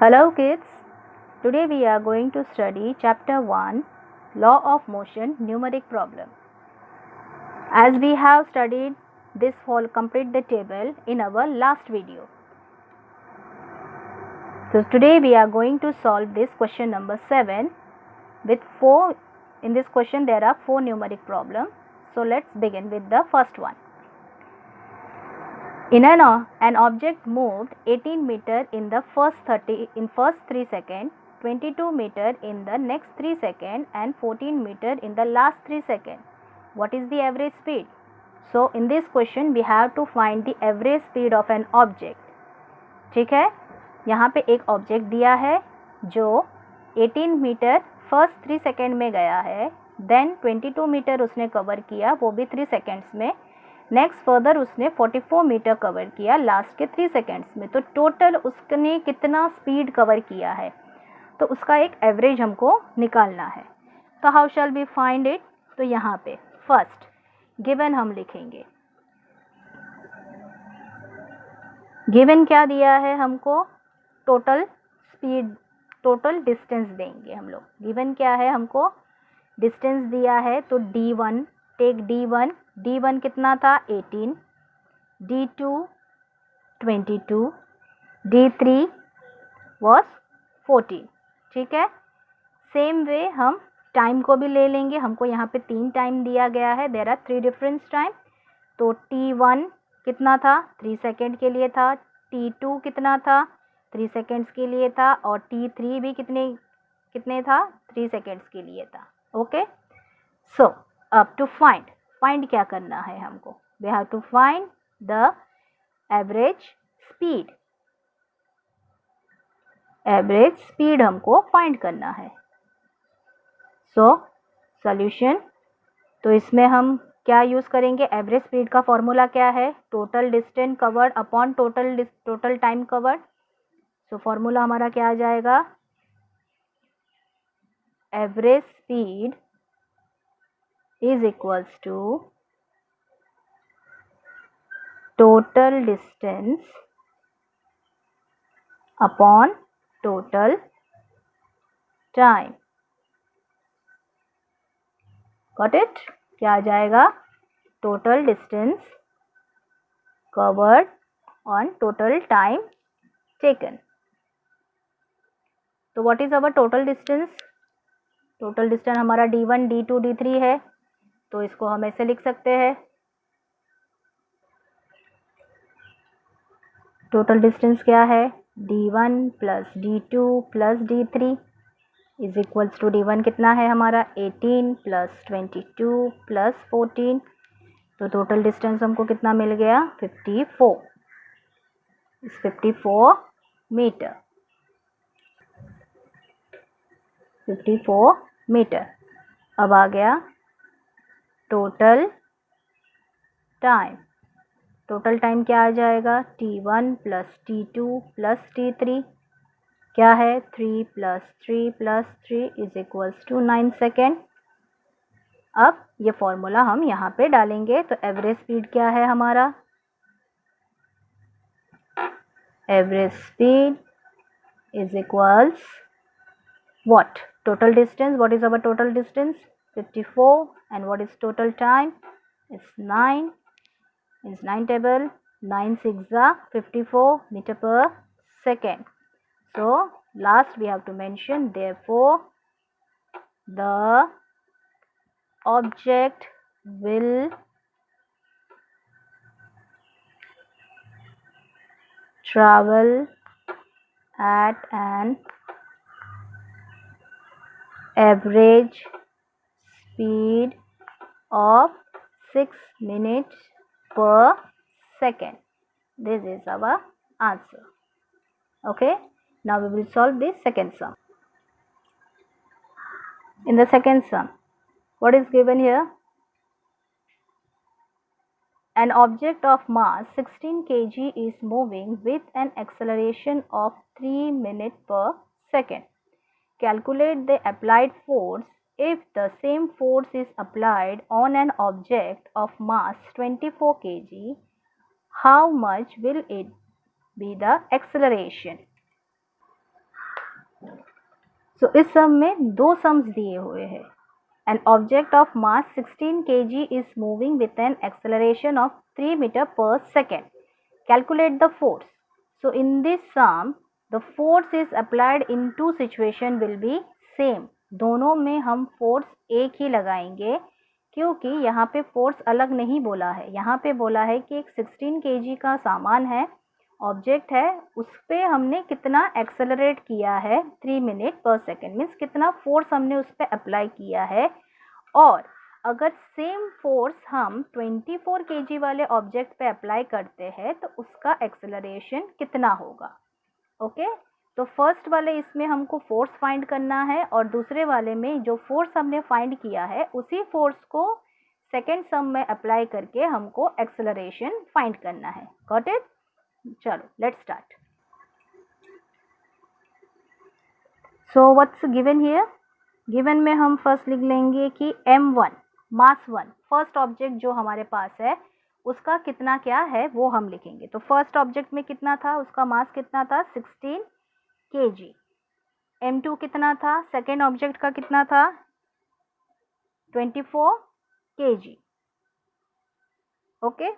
Hello kids, today we are going to study chapter 1 Law of Motion Numeric Problem. As we have studied this whole complete the table in our last video. So today we are going to solve this question number 7 with 4. In this question there are 4 numeric problems. So let's begin with the first one. In an object moved 18 meter in the first 3 seconds, 22 meter in the next 3 seconds and 14 meter in the last 3 seconds. What is the average speed? So in this question we have to find the average speed of an object. ठीक है, यहाँ पे एक object दिया है जो 18 metre first 3 second में गया है, देन 22 मीटर उसने कवर किया वो भी 3 सेकेंड्स में, नेक्स्ट फर्दर उसने 44 मीटर कवर किया लास्ट के 3 सेकेंड्स में. तो टोटल उसने कितना स्पीड कवर किया है, तो उसका एक एवरेज हमको निकालना है. तो how shall we find it? तो यहाँ पे फर्स्ट गिवन हम लिखेंगे. गिवन क्या दिया है हमको? टोटल स्पीड, टोटल डिस्टेंस देंगे हम लोग. गिवन क्या है? हमको डिस्टेंस दिया है. तो d1, टेक d1 कितना था? 18, d2 22, d3 was 14. ठीक है. सेम वे हम टाइम को भी ले लेंगे. हमको यहाँ पे 3 टाइम दिया गया है. There are 3 difference time. तो t1 कितना था? 3 सेकेंड के लिए था. t2 कितना था? 3 सेकेंड्स के लिए था. और t3 भी कितने था? 3 सेकेंड्स के लिए था. ओके. सो अब टू फाइंड क्या करना है हमको? We have to find the average speed. Average speed हमको फाइंड करना है. सो सॉल्यूशन, तो इसमें हम क्या यूज़ करेंगे? एवरेज स्पीड का फॉर्मूला क्या है? Total distance covered upon total time covered. So formula हमारा क्या आ जाएगा? Average speed is equals to total distance upon total time. Got it? क्या आ जाएगा? Total distance covered on total time taken. तो what is our total distance? Total distance हमारा d1, d2, d3 है. तो इसको हम ऐसे लिख सकते हैं. टोटल डिस्टेंस क्या है? d1 plus d2 plus d3 is equals to d1 कितना है हमारा? 18 प्लस 22 प्लस 14. तो टोटल डिस्टेंस हमको कितना मिल गया? 54. इस 54 मीटर. 54 मीटर. अब आ गया टोटल टाइम. टोटल टाइम क्या आ जाएगा? t1 plus t2 plus t3 क्या है? 3 plus 3 plus 3 is equals to 9 second. अब ये फॉर्मूला हम यहाँ पे डालेंगे. तो एवरेज स्पीड क्या है हमारा? Average speed is equals what? Total distance. What is our total distance? 54. And what is total time? It's 9. It's 9 table. 9 6 54 meter per second. So last we have to mention, therefore the object will travel at an average speed of 6 minutes per second. This is our answer. Okay. Now we will solve the second sum. In the second sum, what is given here? An object of mass 16 kg is moving with an acceleration of 3 minutes per second. Calculate the applied force if the same force is applied on an object of mass 24 kg. How much will it be the acceleration? So इस sum में 2 sums दिए हुए हैं। An object of mass 16 kg is moving with an acceleration of 3 metre per second, calculate the force. So in this sum the force is applied in two situation will be same. दोनों में हम force एक ही लगाएंगे, क्योंकि यहाँ पे force अलग नहीं बोला है। यहाँ पे बोला है कि एक 16 kg का सामान है, ऑब्जेक्ट है, उस पर हमने कितना एक्सेलरेट किया है 3 मिनट पर सेकेंड, मीन्स कितना फोर्स हमने उस पर अप्लाई किया है। और अगर सेम फोर्स हम 24 kg वाले ऑब्जेक्ट पे अप्लाई करते हैं तो उसका एक्सेलरेशन कितना होगा। ओके, तो फर्स्ट वाले इसमें हमको फोर्स फाइंड करना है, और दूसरे वाले में जो फोर्स हमने फाइंड किया है उसी फोर्स को सेकेंड सम में अप्लाई करके हमको एक्सेलरेशन फाइंड करना है। Got it? चलो let's start. So what's given here? Given में हम फर्स्ट लिख लेंगे कि m1 मास 1, फर्स्ट ऑब्जेक्ट जो हमारे पास है उसका कितना क्या है वो हम लिखेंगे। तो फर्स्ट ऑब्जेक्ट में कितना था, उसका मास कितना था 16 kg। m2 कितना था, सेकेंड ऑब्जेक्ट का कितना था 24 kg। ओके,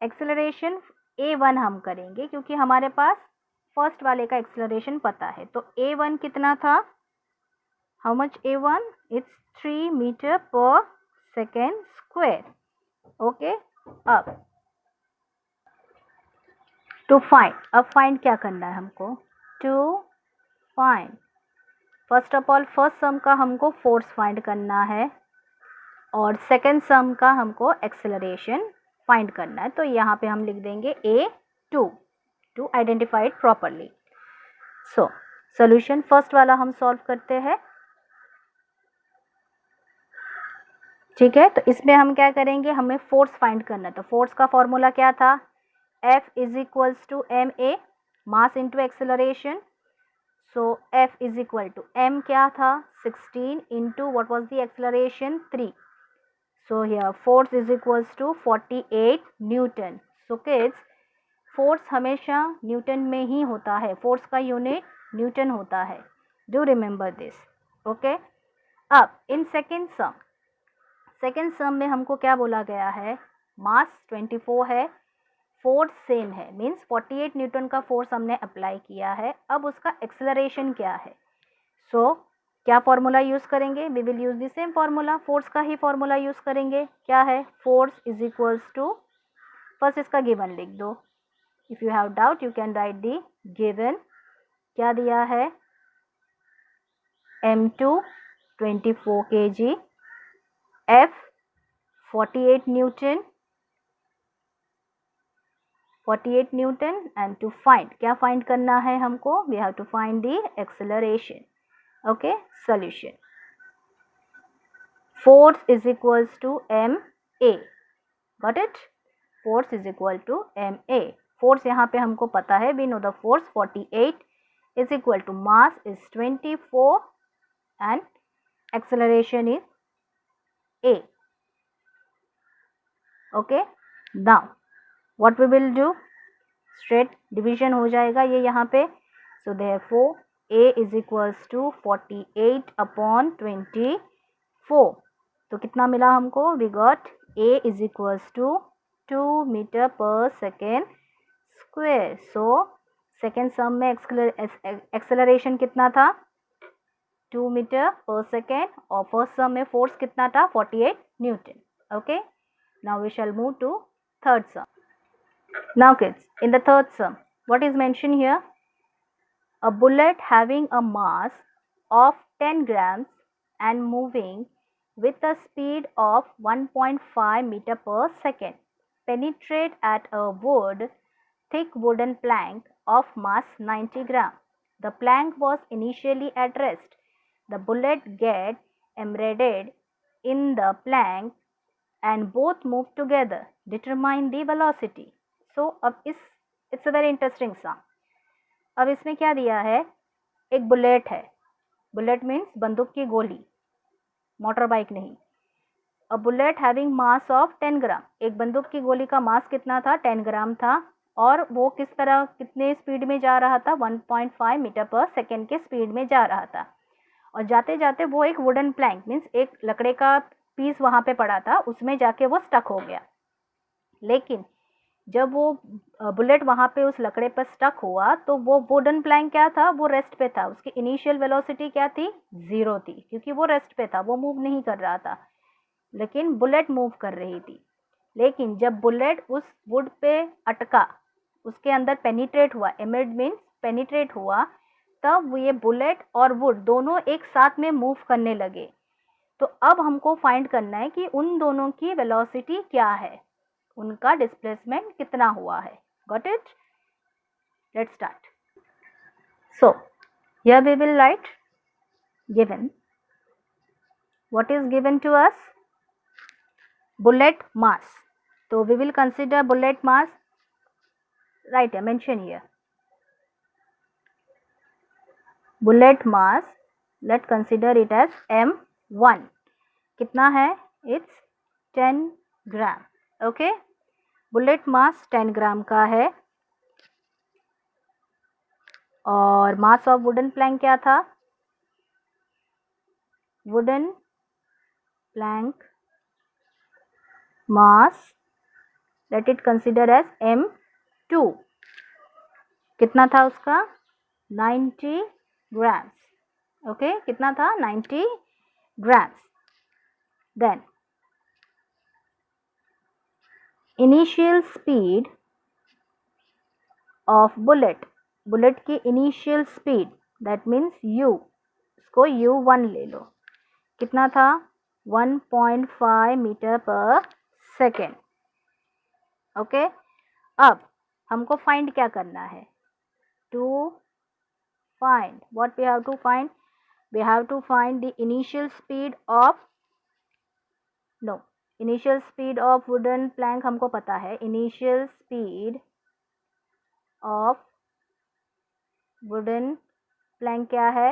एक्सेलरेशन a1 हम करेंगे क्योंकि हमारे पास फर्स्ट वाले का एक्सेलरेशन पता है। तो a1 कितना था, how much a1, it's 3 metre per second square. Okay, अब टू फाइंड, अब फाइंड क्या करना है हमको, to find first of all first sum का हमको फोर्स फाइंड करना है और सेकेंड सम का हमको एक्सेलरेशन फाइंड करना है। तो यहाँ पे हम लिख देंगे A2 to identify it properly. So solution first वाला हम सॉल्व करते हैं। ठीक है, तो इसमें हम क्या करेंगे, हमें फोर्स फाइंड करना है। तो फोर्स का फॉर्मूला क्या था, F is equals to ma, mass into acceleration. So F is equal to m क्या था 16 into what was the acceleration 3। So here force is equals to 48 newton. So kids, force हमेशा newton में ही होता है, force का unit Newton होता है, डू रिमेंबर दिस। ओके, अब इन सेकेंड सम में हमको क्या बोला गया है, मास 24 है, फोर्स सेम है, मीन्स 48 न्यूटन का फोर्स हमने अप्लाई किया है। अब उसका एक्सेलरेशन क्या है, सो क्या फॉर्मूला यूज करेंगे, we will use the same formula, force का ही फॉर्मूला यूज करेंगे। क्या है, force is equals to, first इसका गिवन लिख दो, if you have doubt you can write the given. क्या दिया है, m2 24 kg, F 48 newton and to find, क्या फाइंड करना है हमको, we have to find the acceleration. Okay, solution. Force is equals to ma. Got it? Force is equal to ma. Force यहाँ पे हमको पता है, we know the force 48 is equal to mass is 24 and acceleration is a. Okay, now what we will do, straight division हो जाएगा ये यहाँ पे। So therefore A is equals to 48 upon 24। तो कितना मिला हमको, we got A is equals to 2 metre per second square. So second sum में एक्सेलरेशन कितना था 2 मीटर पर सेकेंड, और फर्स्ट सम में फोर्स कितना था 48 newton. Okay, now we shall move to third sum. Now kids, in the third sum what is mention here, a bullet having a mass of 10 grams and moving with a speed of 1.5 meter per second penetrate at a thick wooden plank of mass 90 gram. The plank was initially at rest. The bullet get embedded in the plank and both move together. Determine the velocity. So अब it's a very interesting sum. अब इसमें क्या दिया है, एक bullet है, bullet means बंदूक की गोली, मोटर बाइक नहीं। A bullet having mass of 10 ग्राम, एक बंदूक की गोली का मास कितना था 10 ग्राम था, और वो किस तरह कितने स्पीड में जा रहा था, 1.5 मीटर पर सेकेंड के स्पीड में जा रहा था। और जाते जाते वो एक वुडन प्लैंक मीन्स एक लकड़े का पीस वहाँ पे पड़ा था, उसमें जाके वो स्टक हो गया। लेकिन जब वो बुलेट वहाँ पे उस लकड़े पर स्टक हुआ तो वो वुडन प्लैंक क्या था, वो रेस्ट पे था। उसकी इनिशियल वेलोसिटी क्या थी, 0 थी, क्योंकि वो रेस्ट पे था, वो मूव नहीं कर रहा था। लेकिन बुलेट मूव कर रही थी। लेकिन जब बुलेट उस वुड पे अटका, उसके अंदर पेनिट्रेट हुआ, एमिड मीन्स पेनिट्रेट हुआ, तब ये बुलेट और वुड दोनों एक साथ में मूव करने लगे। तो अब हमको फाइंड करना है कि उन दोनों की वेलोसिटी क्या है, उनका डिस्प्लेसमेंट कितना हुआ है। Got it? Let's start. So here we will write given. What is given to us? Bullet mass. So we will consider bullet mass. Right, mention here. Bullet mass, let's consider it as M1. कितना है? It's 10 gram. Okay. Bullet मास 10 ग्राम का है। और mass of wooden plank क्या था? Wooden plank mass, let it consider as M2. कितना था उसका? 90 ग्राम्स. ओके, कितना था? 90 grams. Then initial speed of bullet, bullet की initial speed, that means u, इसको u1 ले लो, कितना था? 1.5 मीटर पर सेकेंड. ओके, अब हमको फाइंड क्या करना है? To find what we have to find? We have to find the initial speed of initial speed of wooden plank हमको पता है. initial speed of wooden plank क्या है?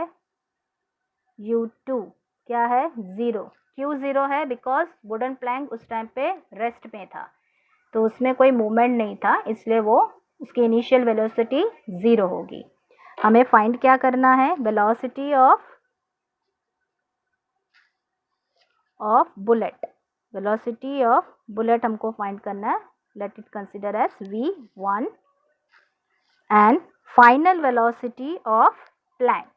u2 क्या है? 0. क्यों 0 है? बिकॉज वुडन प्लैंक उस टाइम पे रेस्ट में था, तो उसमें कोई मूवमेंट नहीं था, इसलिए वो उसकी इनिशियल वेलोसिटी 0 होगी. हमें फाइंड क्या करना है? Velocity of bullet. Velocity of bullet हमको फाइंड करना है. Let it consider as v1 and final velocity of plank.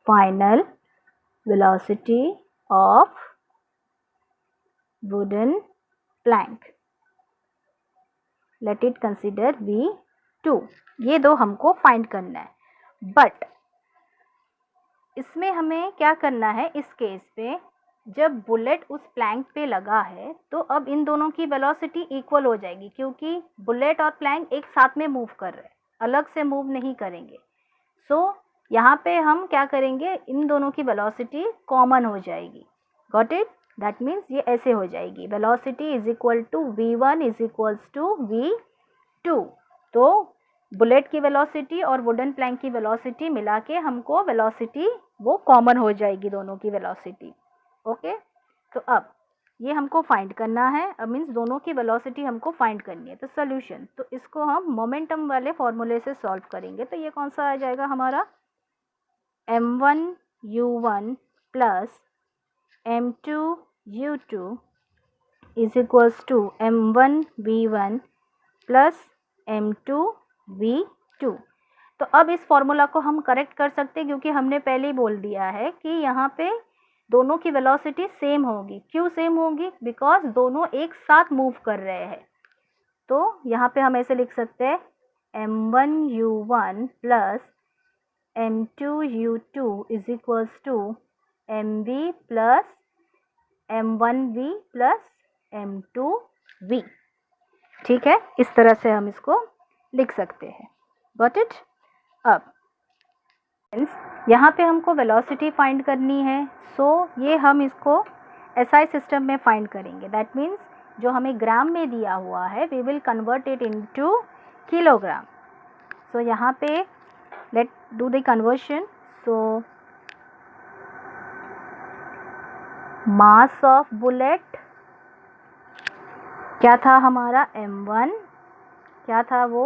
Final velocity of wooden plank, let it consider v2. ये दो हमको फाइंड करना है. बट इसमें हमें क्या करना है? इस केस पे जब बुलेट उस प्लैंक पे लगा है तो अब इन दोनों की वेलोसिटी इक्वल हो जाएगी, क्योंकि बुलेट और प्लैंक एक साथ में मूव कर रहे हैं, अलग से मूव नहीं करेंगे. सो यहाँ पे हम क्या करेंगे? इन दोनों की वेलोसिटी कॉमन हो जाएगी. Got it? दैट मीन्स ये ऐसे हो जाएगी, velocity is equal to v1 is equals to v2. तो बुलेट की वेलोसिटी और वुडन प्लैंक की वेलोसिटी मिला के हमको वेलोसिटी वो कॉमन हो जाएगी, दोनों की वेलोसिटी. ओके, तो अब ये हमको फाइंड करना है. अब मीन्स दोनों की वेलोसिटी हमको फाइंड करनी है. तो सोल्यूशन, तो इसको हम मोमेंटम वाले फॉर्मूले से सॉल्व करेंगे. तो ये कौन सा आ जाएगा हमारा? m1 u1 plus m2 u2 is equals to m1 v1 plus m2 v2. तो अब इस फॉर्मूला को हम करेक्ट कर सकते हैं, क्योंकि हमने पहले ही बोल दिया है कि यहाँ पे दोनों की वेलोसिटी सेम होगी. क्यों सेम होगी? बिकॉज दोनों एक साथ मूव कर रहे हैं. तो यहाँ पे हम ऐसे लिख सकते हैं m1 u1 plus m2 u2 is equals to mv plus m1v plus m2v. ठीक है, इस तरह से हम इसको लिख सकते हैं. Got it? अब यहाँ पे हमको वेलोसिटी फाइंड करनी है. सो ये हम इसको SI सिस्टम में फाइंड करेंगे. दैट मीन्स जो हमें ग्राम में दिया हुआ है, we will convert it into kilogram. So यहाँ पे let do the conversion. So mass of bullet क्या था हमारा m1, क्या था वो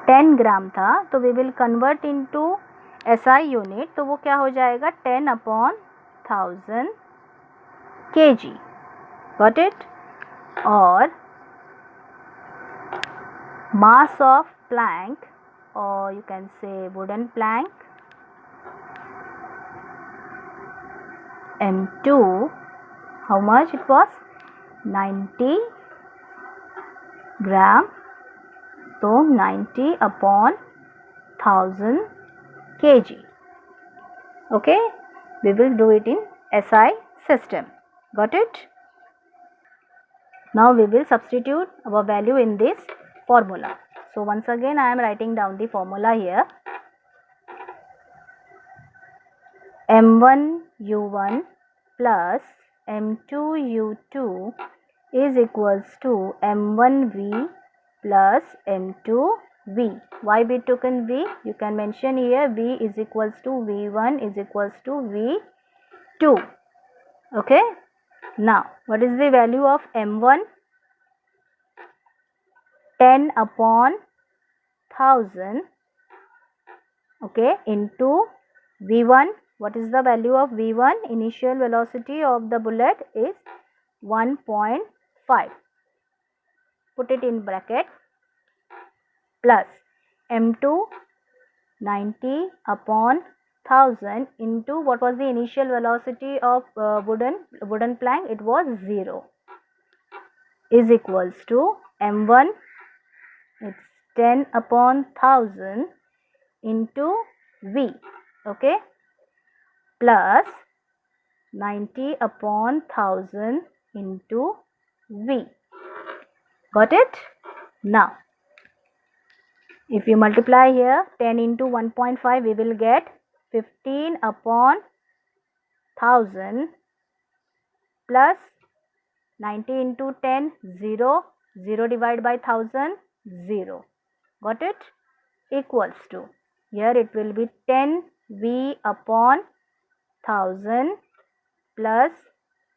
10 ग्राम था, तो we will convert into SI unit, तो वो क्या हो जाएगा 10/1000 kg, गॉट इट। और mass of plank, or you can say wooden plank, m2, how much it was 90 gram, so 90/1000 kg. Okay, we will do it in SI system, got it. Now we will substitute our value in this formula. So once again I am writing down the formula here. m1u1 plus m2u2 is equals to m1v plus m2v. Why we took in v? You can mention here v is equals to v1 is equals to v2. Okay. Now what is the value of m1? 10/1000, okay, into v1. What is the value of v1? Initial velocity of the bullet is 1.5. Put it in bracket, plus m2 90/1000 into what was the initial velocity of wooden plank? It was 0, is equals to m1, it's 10/1000 into v, okay, plus 90/1000 into v. Got it? Now if you multiply here 10 into 1.5, we will get 15/1000 plus 90 into 10, 0, 0 divided by 1000, 0. Got it? Equals to, here it will be 10v/1000 plus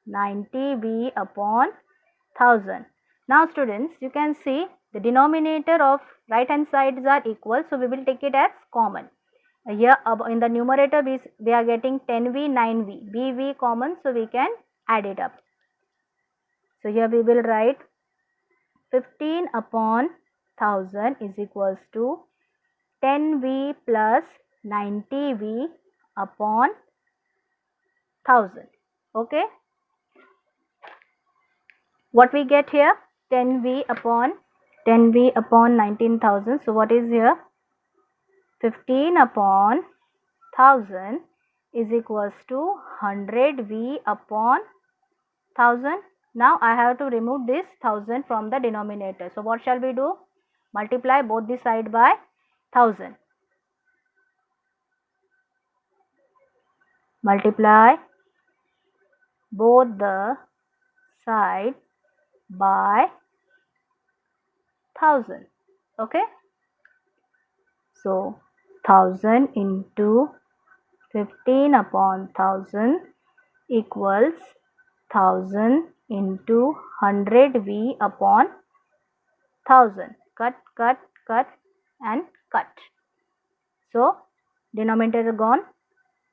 90v/1000. Now students, you can see the denominator of right hand sides are equal, so we will take it as common. Here in the numerator we are getting 10v, 9v, bv common, so we can add it up. So here we will write 15/1000 is equals to 10v plus 90v/1000. Okay. What we get here? 10v/19,000. So what is here? 15/1000 is equals to 100v/1000. Now I have to remove this 1000 from the denominator. So what shall we do? Multiply both the side by 1000. Multiply both the side by 1000. Okay. So 1000 into 15/1000 equals 1000 into 100v/1000. Cut, cut, cut and cut. So denominator gone.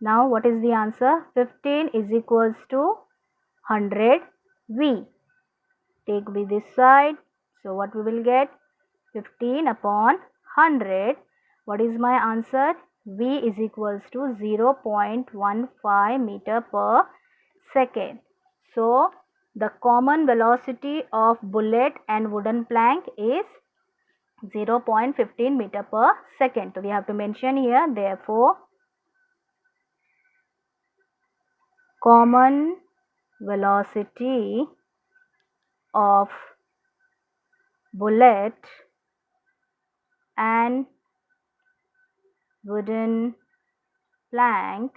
Now what is the answer? 15 is equals to 100v. Take v this side. So what we will get? 15/100. What is my answer? V is equals to 0.15 meter per second. So the common velocity of bullet and wooden plank is 0.15 meter per second. So we have to mention here, therefore common velocity of bullet and wooden plank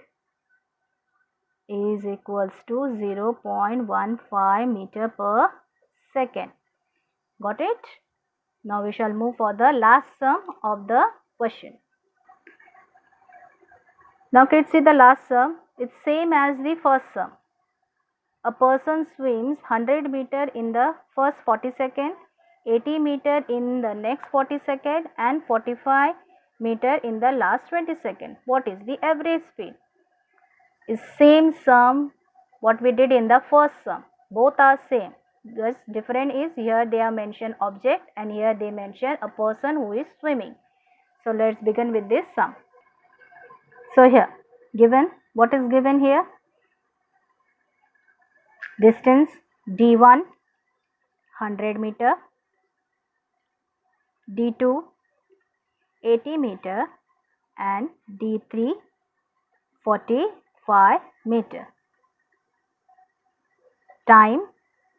is equals to 0.15 meter per second. Got it? Now we shall move for the last sum of the question. Now kids, see the last sum. It's same as the first sum. a person swims 100 meter in the first 40 seconds, 80 meter in the next 40 seconds and 45 meter in the last 20 seconds. What is the average speed? Is same sum what we did in the first sum. Both are same. Just different is here they are mentioned object and here they mention a person who is swimming. So let's begin with this sum. So here given, what is given here? Distance d1 100 meter, d2 80 meter and d3 45 meter. Time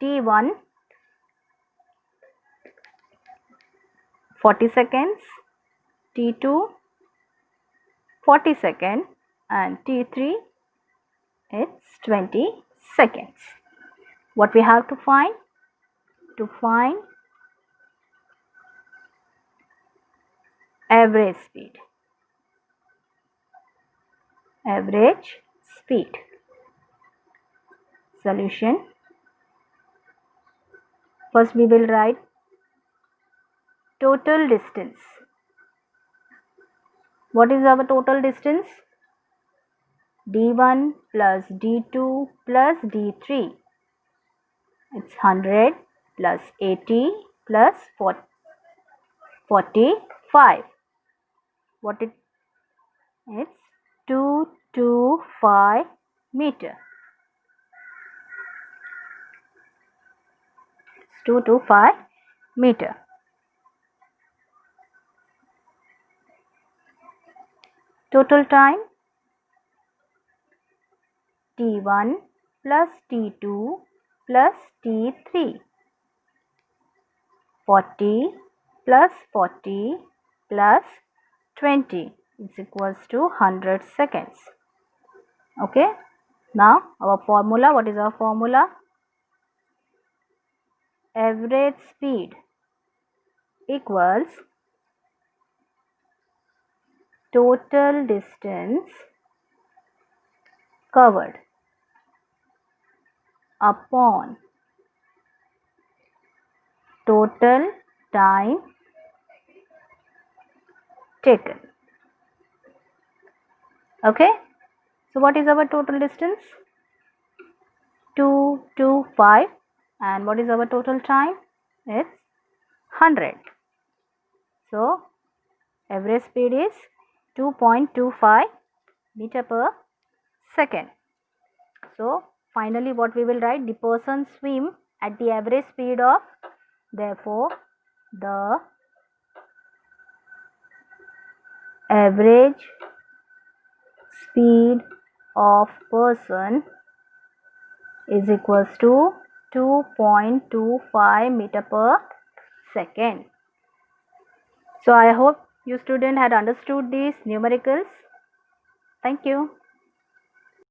t1 40 seconds, t2 40 seconds and t3 it's 20 seconds. What we have to find? To find average speed. Average speed. Solution. First we will write total distance. What is our total distance? d1 plus d2 plus d3. It's 100 plus 80 plus 45. What it's 225 meter. 225 meter. Total time t1 plus t2 plus t3. 40 plus 40 plus 20 is equals to 100 seconds. Okay. Now our formula, what is our formula? Average speed equals total distance covered upon total time taken. Okay. So what is our total distance? 225 and what is our total time? It's 100. So average speed is 2.25 meter per second. So finally what we will write? The person swim at the average speed of, therefore the average speed of person is equals to 2.25 meter per second. So I hope you students had understood these numericals. Thank you.